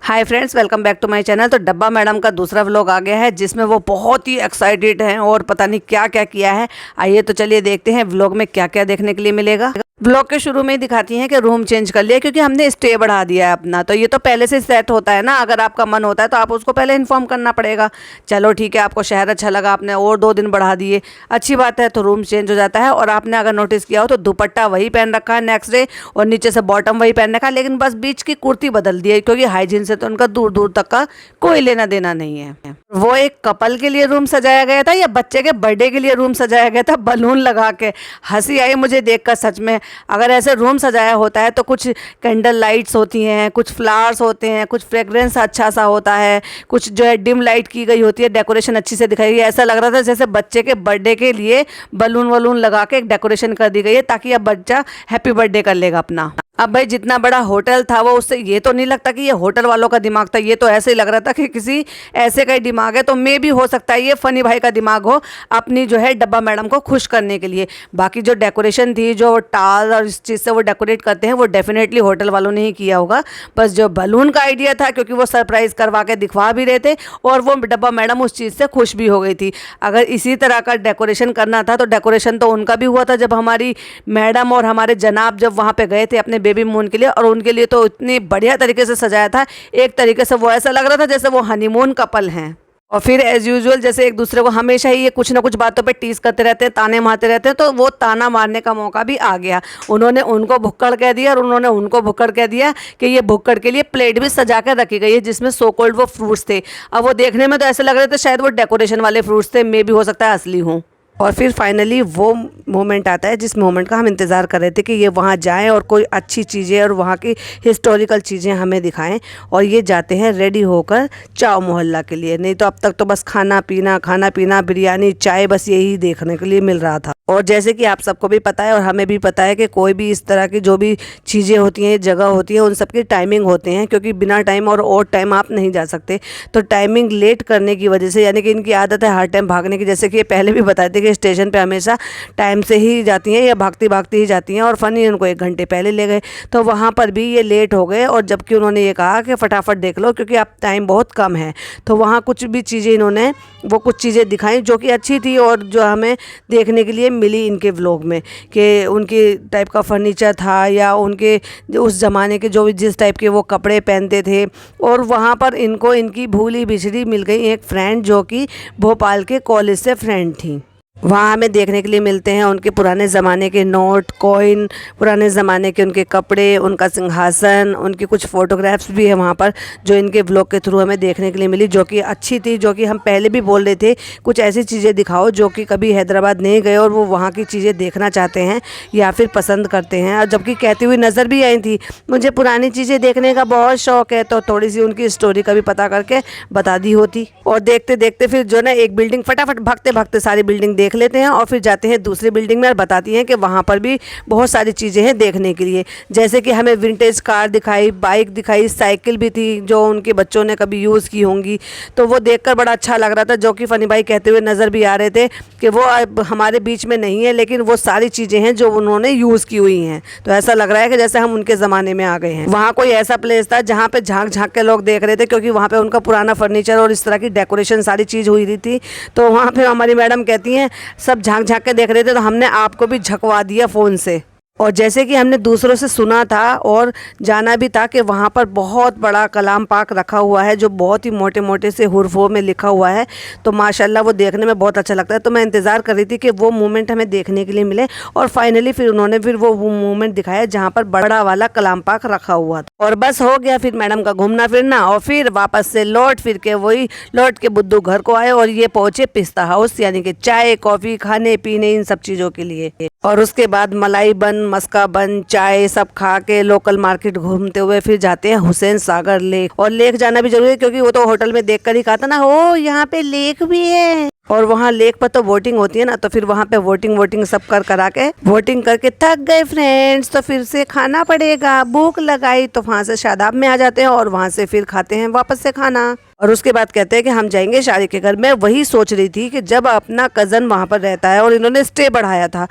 Hi friends, welcome back to my channel. तो डब्बा madam का दूसरा व्लॉग आ गया है जिसमें वो बहुत ही एक्साइटेड हैं और पता नहीं क्या क्या किया है। आइए तो चलिए देखते हैं व्लॉग में क्या क्या देखने के लिए मिलेगा। ब्लॉग के शुरू में ही दिखाती हैं कि रूम चेंज कर लिया क्योंकि हमने स्टे बढ़ा दिया है अपना। तो ये तो पहले से सेट होता है ना, अगर आपका मन होता है तो आप उसको पहले इन्फॉर्म करना पड़ेगा। चलो ठीक है, आपको शहर अच्छा लगा, आपने और 2 दिन बढ़ा दिए, अच्छी बात है। तो रूम चेंज हो जाता है। और आपने अगर नोटिस किया हो तो दुपट्टा वही पहन रखा है नेक्स्ट डे और नीचे से बॉटम वही पहन रखा है, लेकिन बस बीच की कुर्ती बदल दी है क्योंकि हाइजीन से तो उनका दूर दूर तक का कोई लेना देना नहीं है। वो एक कपल के लिए रूम सजाया गया था या बच्चे के बर्थडे के लिए रूम सजाया गया था बलून लगा के। हंसी आई मुझे देखकर सच में। अगर ऐसे रूम सजाया होता है तो कुछ कैंडल लाइट्स होती हैं, कुछ फ्लावर्स होते हैं, कुछ फ्रेग्रेंस अच्छा सा होता है, कुछ जो है डिम लाइट की गई होती है, डेकोरेशन अच्छी से दिखाई गई। ऐसा लग रहा था जैसे बच्चे के बर्थडे के लिए बलून वलून लगा के एक डेकोरेशन कर दी गई है ताकि अब बच्चा हैप्पी बर्थडे कर लेगा अपना। अब भाई जितना बड़ा होटल था वो, उससे ये तो नहीं लगता कि ये होटल वालों का दिमाग था, ये तो ऐसे ही लग रहा था कि किसी ऐसे का ही दिमाग है। तो मे भी हो सकता है ये फनी भाई का दिमाग हो अपनी जो है डब्बा मैडम को खुश करने के लिए। बाकी जो डेकोरेशन थी, जो टाल और इस चीज़ से वो डेकोरेट करते हैं, वो डेफिनेटली होटल वालों ने ही किया होगा। बस जो बलून का आइडिया था, क्योंकि वो सरप्राइज़ करवा के दिखवा भी रहे थे और वो डब्बा मैडम उस चीज़ से खुश भी हो गई थी। अगर इसी तरह का डेकोरेशन करना था तो डेकोरेशन तो उनका भी हुआ था जब हमारी मैडम और हमारे जनाब जब वहाँ पे गए थे अपने बेबी मून के लिए, और उनके लिए तो इतनी बढ़िया तरीके से सजाया था। एक तरीके से वो ऐसा लग रहा था जैसे वो हनीमून कपल हैं। और फिर एज यूजुअल जैसे एक दूसरे को हमेशा ही ये कुछ ना कुछ बातों पे टीज करते रहते हैं, ताने मारते रहते हैं, तो वो ताना मारने का मौका भी आ गया। उन्होंने उनको भुक्कड़ कह दिया और उन्होंने उनको भुक्कड़ कह दिया कि ये भुक्कड़ के लिए प्लेट भी सजा कर रखी गई है जिसमें सो कॉल्ड वो फ्रूट्स थे। अब वो देखने में तो ऐसे लग रहे थे शायद वो डेकोरेशन वाले फ्रूट्स थे, मे भी हो सकता है असली हों। और फिर फाइनली वो मोमेंट आता है जिस मोमेंट का हम इंतज़ार कर रहे थे कि ये वहाँ जाएं और कोई अच्छी चीज़ें और वहाँ की हिस्टोरिकल चीज़ें हमें दिखाएं। और ये जाते हैं रेडी होकर चाव मोहल्ला के लिए। नहीं तो अब तक तो बस खाना पीना बिरयानी चाय बस यही देखने के लिए मिल रहा था। और जैसे कि आप सबको भी पता है और हमें भी पता है कि कोई भी इस तरह की जो भी चीज़ें होती हैं, जगह होती है, उन सब की टाइमिंग होते हैं, क्योंकि बिना टाइम और टाइम आप नहीं जा सकते। तो टाइमिंग लेट करने की वजह से, यानी कि इनकी आदत है हर टाइम भागने की, जैसे कि ये पहले भी बताए थे कि स्टेशन पे हमेशा टाइम से ही जाती हैं या भागती भागती ही जाती हैं। और फनी उनको 1 घंटे पहले ले गए, तो वहाँ पर भी ये लेट हो गए। और जबकि उन्होंने ये कहा कि फटाफट देख लो क्योंकि अब टाइम बहुत कम है। तो वहाँ कुछ भी चीज़ें इन्होंने वो कुछ चीज़ें दिखाई जो कि अच्छी थी और जो हमें देखने के लिए मिली इनके व्लॉग में, कि उनके टाइप का फर्नीचर था या उनके उस ज़माने के जो जिस टाइप के वो कपड़े पहनते थे। और वहाँ पर इनको इनकी भूली बिछड़ी मिल गई एक फ्रेंड जो कि भोपाल के कॉलेज से फ्रेंड थी। वहाँ हमें देखने के लिए मिलते हैं उनके पुराने ज़माने के नोट, कॉइन, पुराने ज़माने के उनके कपड़े, उनका सिंहासन, उनकी कुछ फ़ोटोग्राफ्स भी है वहाँ पर जो इनके व्लॉग के थ्रू हमें देखने के लिए मिली, जो कि अच्छी थी। जो कि हम पहले भी बोल रहे थे कुछ ऐसी चीज़ें दिखाओ जो कि कभी हैदराबाद नहीं गए और वो वहाँ की चीज़ें देखना चाहते हैं या फिर पसंद करते हैं। और जबकि कहती हुई नज़र भी आई थी मुझे पुरानी चीज़ें देखने का बहुत शौक़ है, तो थोड़ी सी उनकी स्टोरी का भी पता करके बता दी होती। और देखते देखते फिर जो ना एक बिल्डिंग फटाफट भागते भागते सारी बिल्डिंग देख लेते हैं और फिर जाते हैं दूसरी बिल्डिंग में और बताती हैं कि वहाँ पर भी बहुत सारी चीज़ें हैं देखने के लिए। जैसे कि हमें विंटेज कार दिखाई, बाइक दिखाई, साइकिल भी थी जो उनके बच्चों ने कभी यूज़ की होंगी। तो वो देखकर बड़ा अच्छा लग रहा था। जो कि फनी भाई कहते हुए नज़र भी आ रहे थे कि वो अब हमारे बीच में नहीं है, लेकिन वो सारी चीज़ें हैं जो उन्होंने यूज़ की हुई हैं। तो ऐसा लग रहा है कि जैसे हम उनके ज़माने में आ गए हैं। वहाँ कोई ऐसा प्लेस था जहाँ पर झाँक झाँक के लोग देख रहे थे, क्योंकि वहाँ पर उनका पुराना फर्नीचर और इस तरह की डेकोरेशन सारी चीज़ हुई रही थी। तो वहाँ पर हमारी मैडम कहती हैं सब झाँक झाँक के देख रहे थे, तो हमने आपको भी झकवा दिया फ़ोन से। और जैसे कि हमने दूसरों से सुना था और जाना भी था कि वहाँ पर बहुत बड़ा कलाम पाक रखा हुआ है जो बहुत ही मोटे मोटे से हुर्फों में लिखा हुआ है। तो माशाल्लाह वो देखने में बहुत अच्छा लगता है। तो मैं इंतज़ार कर रही थी कि वो मोमेंट हमें देखने के लिए मिले। और फाइनली फिर उन्होंने फिर वो मोमेंट दिखाया जहाँ पर बड़ा वाला कलाम पाक रखा हुआ था। और बस हो गया फिर मैडम का घूमना फिरना। और फिर वापस से लौट के बुद्धू घर को आए और ये पहुँचे पिस्ता हाउस, यानी कि चाय कॉफ़ी खाने पीने इन सब चीज़ों के लिए। और उसके बाद मलाई बन, मस्का बन, चाय सब खा के लोकल मार्केट घूमते हुए फिर जाते हैं हुसैन सागर लेक। और लेक जाना भी जरूरी है क्योंकि वो तो होटल में देखकर ही कहा था ना, ओ यहाँ पे लेक भी है। और वहाँ लेक पर तो वोटिंग होती है ना, तो फिर वहाँ पे वोटिंग सब करा के वोटिंग करके थक गए फ्रेंड्स, तो फिर से खाना पड़ेगा। भूख लगाई तो वहाँ से शादाब में आ जाते हैं और वहाँ से फिर खाते हैं वापस से खाना। और उसके बाद कहते हैं कि हम जाएंगे शादी के घर। मैं वही सोच रही थी कि जब अपना कज़न वहाँ पर रहता है और इन्होंने स्टे बढ़ाया था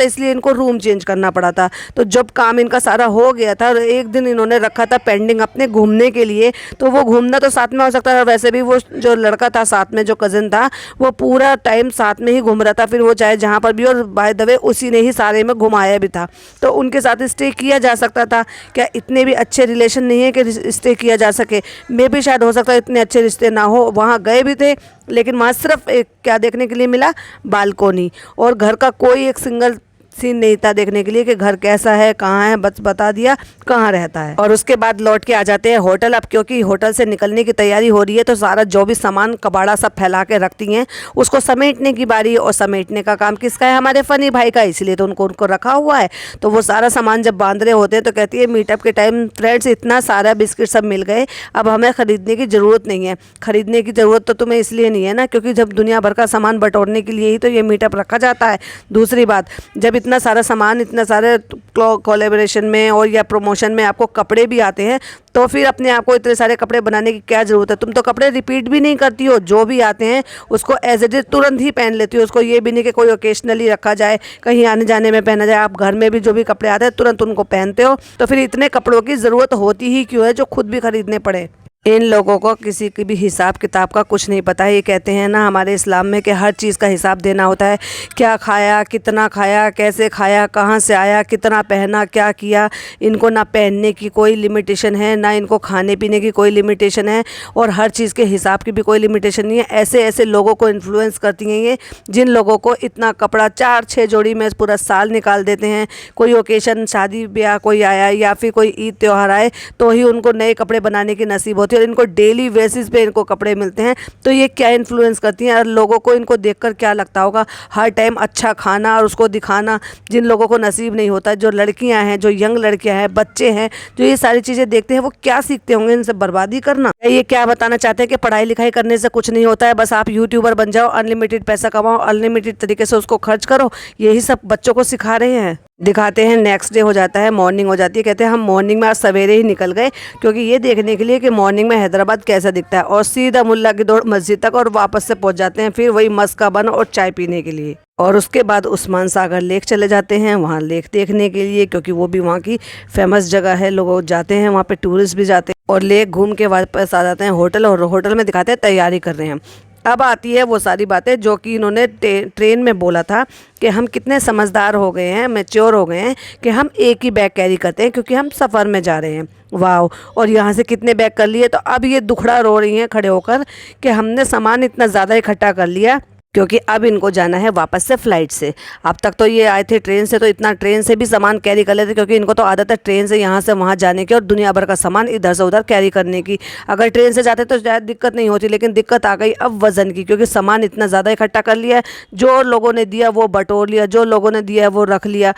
इसलिए इनको रूम चेंज करना पड़ा था। तो जब काम इनका सारा हो गया था, एक दिन इन्होंने रखा था पेंडिंग अपने घूमने के लिए, तो वो घूमना तो साथ में हो सकता था, वैसे भी वो जो लड़का था साथ में, जो कज़न था, वो पूरा टाइम साथ में ही घूम रहा था, फिर वो चाहे जहाँ पर भी, और बाय द वे उसी ने ही सारे में घुमाया भी था, तो उनके साथ स्टे किया जा सकता था। क्या इतने भी अच्छे रिलेशन नहीं है कि स्टे किया जा सके? मे भी शायद हो सकता है इतने अच्छे रिश्ते ना हो। वहाँ गए भी थे लेकिन वहाँ सिर्फ एक क्या देखने के लिए मिला, बालकोनी, और घर का कोई एक सिंगल सीन नहीं था देखने के लिए कि घर कैसा है, कहाँ है, बस बता दिया कहाँ रहता है। और उसके बाद लौट के आ जाते हैं होटल। अब क्योंकि होटल से निकलने की तैयारी हो रही है तो सारा जो भी सामान कबाड़ा सब फैला के रखती हैं, उसको समेटने की बारी। और समेटने का काम किसका है? हमारे फनी भाई का, इसलिए तो उनको रखा हुआ है। तो वो सारा सामान जब बांध रहे होते हैं तो कहती है मीटअप के टाइम, फ्रेंड्स इतना सारा बिस्किट सब मिल गए, अब हमें ख़रीदने की ज़रूरत नहीं है। ख़रीदने की ज़रूरत तो तुम्हें इसलिए नहीं है ना क्योंकि जब दुनिया भर का सामान बटोरने के लिए ही तो ये मीटअप रखा जाता है। दूसरी बात, जब इतना सारा सामान, इतना सारे कोलैबोरेशन में और या प्रमोशन में आपको कपड़े भी आते हैं, तो फिर अपने आप को इतने सारे कपड़े बनाने की क्या ज़रूरत है? तुम तो कपड़े रिपीट भी नहीं करती हो, जो भी आते हैं उसको एज इट इज तुरंत ही पहन लेती हो। उसको ये भी नहीं कि कोई ओकेशनली रखा जाए, कहीं आने जाने में पहना जाए। आप घर में भी जो भी कपड़े आते हैं तुरंत उनको पहनते हो, तो फिर इतने कपड़ों की ज़रूरत होती ही क्यों है जो खुद भी खरीदने पड़े? इन लोगों को किसी की भी हिसाब किताब का कुछ नहीं पता है। ये कहते हैं ना हमारे इस्लाम में कि हर चीज़ का हिसाब देना होता है। क्या खाया, कितना खाया, कैसे खाया, कहाँ से आया, कितना पहना, क्या किया। इनको ना पहनने की कोई लिमिटेशन है, ना इनको खाने पीने की कोई लिमिटेशन है, और हर चीज़ के हिसाब की भी कोई लिमिटेशन नहीं है। ऐसे ऐसे लोगों को इन्फ्लुएंस करती हैं ये, जिन लोगों को इतना कपड़ा 4-6 जोड़ी में पूरा साल निकाल देते हैं। कोई ओकेशन, शादी ब्याह कोई आया या फिर कोई ईद त्यौहार आए तो ही उनको नए कपड़े बनाने की नसीब होती है, और इनको डेली बेसिस पे इनको कपड़े मिलते हैं। तो ये क्या इन्फ्लुएंस करती हैं? और लोगों को इनको देखकर क्या लगता होगा? हर टाइम अच्छा खाना और उसको दिखाना, जिन लोगों को नसीब नहीं होता, जो लड़कियां हैं, जो यंग लड़कियां हैं, बच्चे हैं, जो ये सारी चीज़ें देखते हैं, वो क्या सीखते होंगे? इनसे बर्बादी करना। ये क्या बताना चाहते हैं कि पढ़ाई लिखाई करने से कुछ नहीं होता है, बस आप यूट्यूबर बन जाओ, अनलिमिटेड पैसा कमाओ, अनलिमिटेड तरीके से उसको खर्च करो, यही सब बच्चों को सिखा रहे हैं। दिखाते हैं नेक्स्ट डे हो जाता है, मॉर्निंग हो जाती है। कहते हैं हम मॉर्निंग में आज सवेरे ही निकल गए क्योंकि ये देखने के लिए कि मॉर्निंग में हैदराबाद कैसा दिखता है, और सीधा मुल्ला की दौड़ मस्जिद तक, और वापस से पहुंच जाते हैं फिर वही मस्क का बन और चाय पीने के लिए। और उसके बाद उस्मान सागर लेक चले जाते हैं, वहाँ लेक देखने के लिए, क्योंकि वो भी वहाँ की फेमस जगह है। लोग जाते हैं वहाँ पे, टूरिस्ट भी जाते हैं, और लेक घूम के वापस आ जाते हैं होटल, और होटल में दिखाते हैं तैयारी कर रहे हैं। अब आती है वो सारी बातें जो कि इन्होंने ट्रेन में बोला था कि हम कितने समझदार हो गए हैं, मैच्योर हो गए हैं कि हम एक ही बैग कैरी करते हैं क्योंकि हम सफ़र में जा रहे हैं। वाह! और यहाँ से कितने बैग कर लिए। तो अब ये दुखड़ा रो रही हैं खड़े होकर कि हमने सामान इतना ज़्यादा इकट्ठा कर लिया क्योंकि अब इनको जाना है वापस से फ़्लाइट से। अब तक तो ये आए थे ट्रेन से, तो इतना ट्रेन से भी सामान कैरी कर लेते क्योंकि इनको तो आदत है ट्रेन से यहाँ से वहाँ जाने की और दुनिया भर का सामान इधर से उधर कैरी करने की। अगर ट्रेन से जाते तो शायद दिक्कत नहीं होती, लेकिन दिक्कत आ गई अब वज़न की, क्योंकि सामान इतना ज़्यादा इकट्ठा कर लिया है। जो लोगों ने दिया वो बटोर लिया, जो लोगों ने दिया वो रख लिया।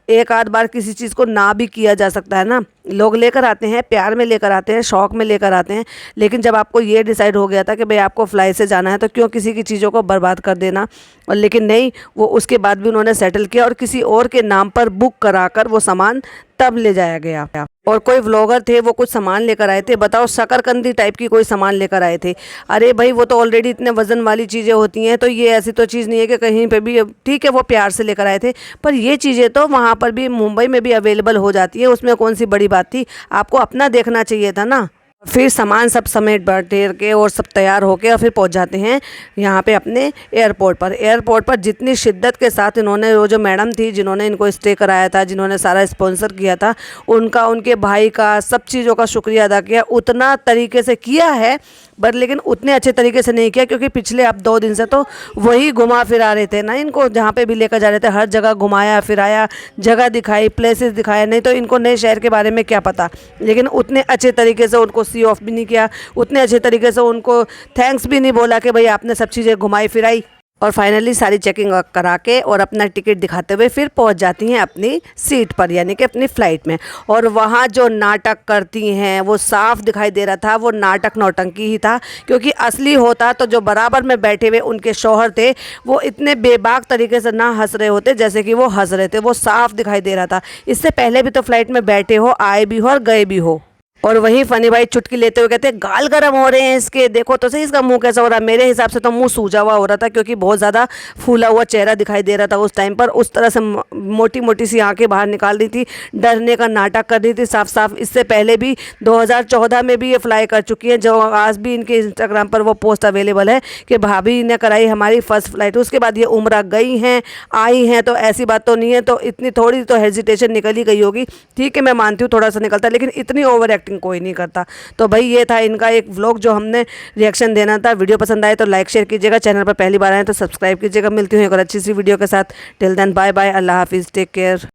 एक आध बार किसी चीज़ को ना भी किया जा सकता है ना। लोग लेकर आते हैं, प्यार में लेकर आते हैं, शौक़ में लेकर आते हैं, लेकिन जब आपको ये डिसाइड हो गया था कि भाई आपको फ्लाइट से जाना है तो क्यों किसी की चीज़ों को बर्बाद कर देना। और लेकिन नहीं, वो उसके बाद भी उन्होंने सेटल किया और किसी और के नाम पर बुक कराकर वो सामान तब ले जाया गया। और कोई व्लॉगर थे, वो कुछ सामान लेकर आए थे, बताओ शकरकंदी टाइप की कोई सामान लेकर आए थे। अरे भाई वो तो ऑलरेडी इतने वजन वाली चीज़ें होती हैं, तो ये ऐसी तो चीज़ नहीं है कि कहीं पे भी, ठीक है वो प्यार से लेकर आए थे, पर ये चीज़ें तो वहाँ पर भी मुंबई में भी अवेलेबल हो जाती है, उसमें कौन सी बड़ी बात थी। आपको अपना देखना चाहिए था ना। फिर सामान सब समेट बाटेर के और सब तैयार होके और फिर पहुंच जाते हैं यहाँ पे अपने एयरपोर्ट पर। एयरपोर्ट पर जितनी शिद्दत के साथ इन्होंने, वो जो मैडम थी जिन्होंने इनको स्टे कराया था, जिन्होंने सारा स्पॉन्सर किया था, उनका, उनके भाई का, सब चीज़ों का शुक्रिया अदा किया। उतना तरीके से किया है बट लेकिन उतने अच्छे तरीके से नहीं किया, क्योंकि पिछले अब 2 दिन से तो वही घुमा फिरा रहे थे ना इनको, जहाँ पे भी लेकर जा रहे थे हर जगह घुमाया फिराया, जगह दिखाई, प्लेसेस दिखाया। नहीं तो इनको नए शहर के बारे में क्या पता, लेकिन उतने अच्छे तरीके से उनको सी ऑफ भी नहीं किया, उतने अच्छे तरीके से उनको थैंक्स भी नहीं बोला कि भाई आपने सब चीज़ें घुमाई फिराई। और फाइनली सारी चेकिंग करा के और अपना टिकट दिखाते हुए फिर पहुंच जाती हैं अपनी सीट पर, यानी कि अपनी फ़्लाइट में। और वहाँ जो नाटक करती हैं वो साफ दिखाई दे रहा था वो नाटक नौटंकी ही था, क्योंकि असली होता तो जो बराबर में बैठे हुए उनके शौहर थे वो इतने बेबाक तरीके से ना हंस रहे होते जैसे कि वो हंस रहे थे, वो साफ दिखाई दे रहा था। इससे पहले भी तो फ़्लाइट में बैठे हो, आए भी हो और गए भी हो। और वहीं फनी भाई चुटकी लेते हुए कहते हैं गाल गर्म हो रहे हैं इसके, देखो तो सही इसका मुंह कैसा हो रहा है। मेरे हिसाब से तो मुंह सूजा हुआ हो रहा था, क्योंकि बहुत ज़्यादा फूला हुआ चेहरा दिखाई दे रहा था उस टाइम पर। उस तरह से मोटी मोटी सी आंखें बाहर निकाल रही थी, डरने का नाटक कर रही थी साफ साफ। इससे पहले भी 2014 में भी ये फ्लाई कर चुकी हैं, जो आज भी इनके इंस्टाग्राम पर वो पोस्ट अवेलेबल है कि भाभी ने कराई हमारी फर्स्ट फ्लाइट। उसके बाद ये उम्र गई हैं, आई हैं, तो ऐसी बात तो नहीं है। तो इतनी थोड़ी तो हेजिटेशन निकल ही गई होगी, ठीक है मैं मानती हूँ थोड़ा सा निकलता है, लेकिन इतनी ओवर एक्टिंग कोई नहीं करता। तो भाई ये था इनका एक व्लॉग जो हमने रिएक्शन देना था। वीडियो पसंद आए तो लाइक शेयर कीजिएगा, चैनल पर पहली बार आए तो सब्सक्राइब कीजिएगा। मिलती हूँ एक और अच्छी सी वीडियो के साथ। टिल देन बाय बाय, अल्लाह हाफिज़, टेक केयर।